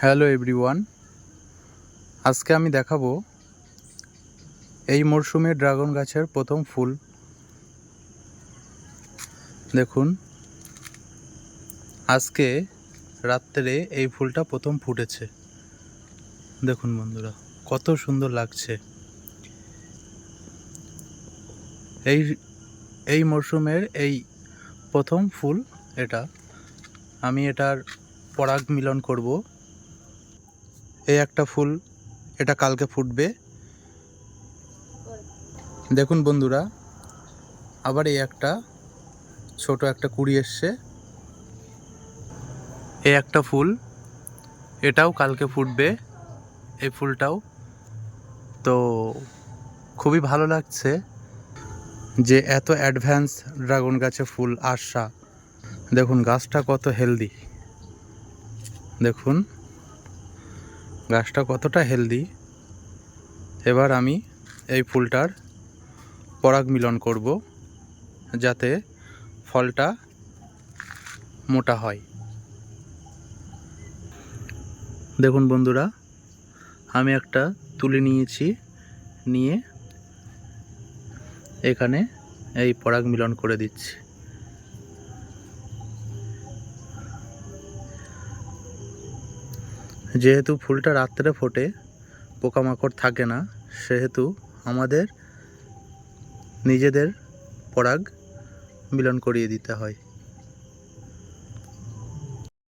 Hello everyone, আজকে আমি দেখাবো এই মরশুমে ড্রাগন গাছের প্রথম ফুল। দেখুন, আজকে রাত্রে এই ফুলটা প্রথম ফুটেছে। দেখুন বন্ধুরা, কত সুন্দর লাগছে। এই মরশুমের এই প্রথম ফুল এটা। আমি এটার পরাগ মিলন করব। এই একটা ফুল, এটা কালকে ফুটবে। দেখুন বন্ধুরা, আবার এই একটা ছোট একটা কুঁড়ি এসছে। এই একটা ফুল, এটাও কালকে ফুটবে। এই ফুলটাও তো খুবই ভালো লাগছে যে এত অ্যাডভান্স ড্রাগন গাছে ফুল আসা। দেখুন গাছটা কত হেলদি, দেখুন গাছটা কতটা হেলদি। এবার আমি এই ফুলটার পরাগ মিলন করব যাতে ফলটা মোটা হয়। দেখুন বন্ধুরা, আমি একটা তুলে নিয়েছি, নিয়ে এখানে এই পরাগ মিলন করে দিচ্ছি। যেহেতু ফুলটা রাত্রে ফোটে, পোকামাকড় থাকে না, সেহেতু আমাদের নিজেদের পরাগ মিলন করিয়ে দিতে হয়।